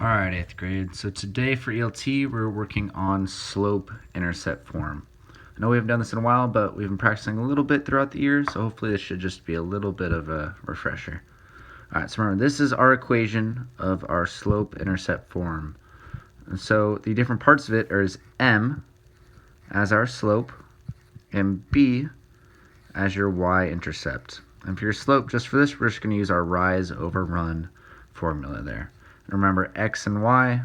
Alright, 8th grade. So today for ELT, we're working on slope-intercept form. I know we haven't done this in a while, but we've been practicing a little bit throughout the year, so hopefully this should just be a little bit of a refresher. Alright, so remember, this is our equation of our slope-intercept form. And so the different parts of it are m as our slope and b as your y-intercept. And for your slope, just for this, we're just going to use our rise over run formula there. Remember, x and y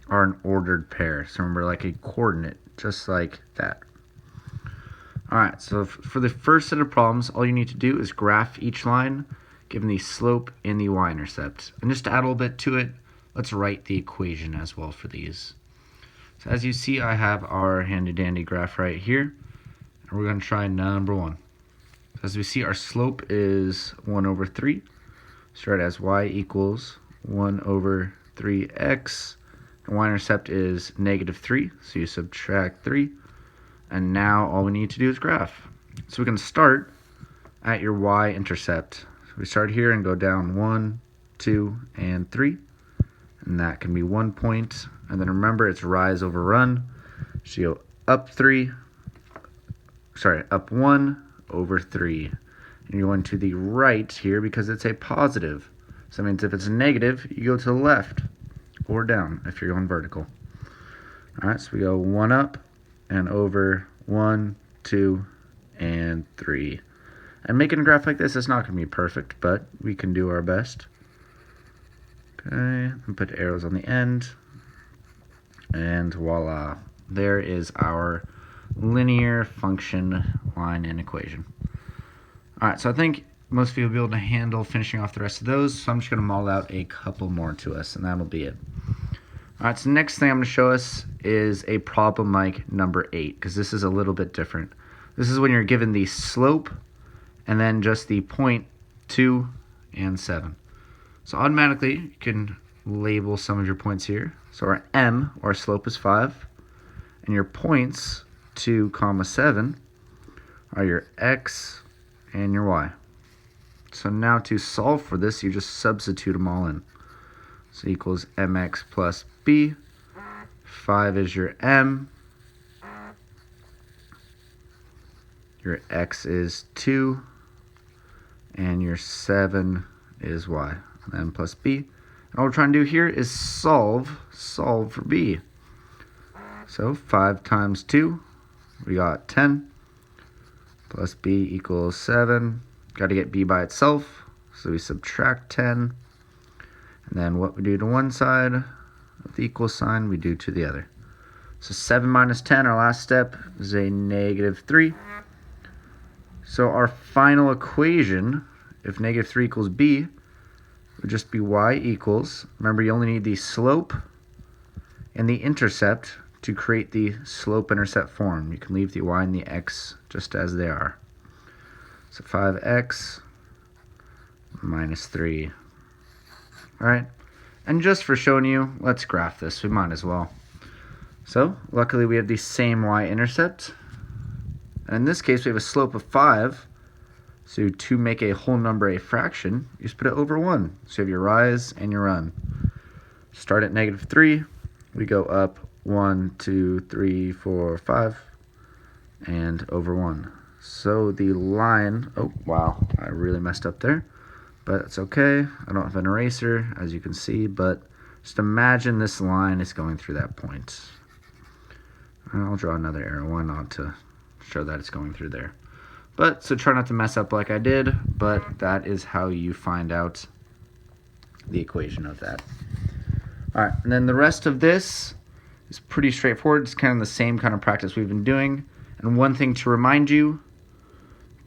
are an ordered pair. So remember, like a coordinate, just like that. Alright, so for the first set of problems, all you need to do is graph each line, given the slope and the y-intercept. And just to add a little bit to it, let's write the equation as well for these. So as you see, I have our handy-dandy graph right here. And we're going to try number 1. So as we see, our slope is 1 over 3. So write as y equals 1 over 3x, and y-intercept is -3, so you subtract 3, and now all we need to do is graph. So we can start at your y-intercept. So we start here and go down 1, 2, and 3, and that can be 1 point, and then remember it's rise over run, so you go up 1 over 3, and you're going to the right here because it's a positive. So that means if it's a negative, you go to the left or down if you're going vertical. Alright, so we go 1 up and over 1, 2, and 3. And making a graph like this is not going to be perfect, but we can do our best. Okay, and put arrows on the end. And voila. There is our linear function line and equation. Alright, so I think most people will be able to handle finishing off the rest of those, so I'm just going to model out a couple more to us, and that'll be it. Alright, so the next thing I'm going to show us is a problem like number 8, because this is a little bit different. This is when you're given the slope and then just the point 2 and 7. So automatically you can label some of your points here. So our m, or slope, is 5, and your points 2, 7 are your x and your y. So now to solve for this, you just substitute them all in. So equals mx plus b. 5 is your m. Your x is 2. And your 7 is y. And m plus b. And all we're trying to do here is solve for b. So 5 times 2, we got 10. Plus b equals 7. Got to get b by itself, so we subtract 10. And then what we do to one side of the equal sign, we do to the other. So 7 minus 10, our last step, is a -3. So our final equation, if -3 equals b, would just be y equals, remember you only need the slope and the intercept to create the slope-intercept form. You can leave the y and the x just as they are. So 5x minus 3. Alright, and just for showing you, let's graph this. We might as well. So, luckily we have the same y-intercept. And in this case, we have a slope of 5. So to make a whole number a fraction, you just put it over 1. So you have your rise and your run. Start at -3. We go up 1, 2, 3, 4, 5, and over 1. So the line, oh wow, I really messed up there, but it's okay. I don't have an eraser, as you can see, but just imagine this line is going through that point. I'll draw another arrow, why not, to show that it's going through there. But, so try not to mess up like I did, but that is how you find out the equation of that. Alright, and then the rest of this is pretty straightforward. It's kind of the same kind of practice we've been doing. And one thing to remind you,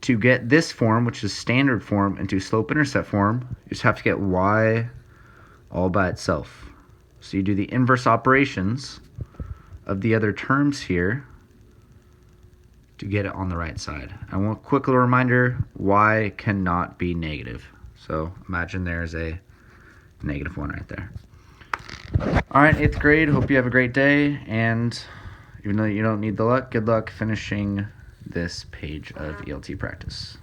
to get this form, which is standard form, into slope-intercept form, you just have to get y all by itself. So you do the inverse operations of the other terms here to get it on the right side. And one quick little reminder, y cannot be negative. So imagine there's a -1 right there. Alright, 8th grade, hope you have a great day, and even though you don't need the luck, good luck finishing this page of ELT practice.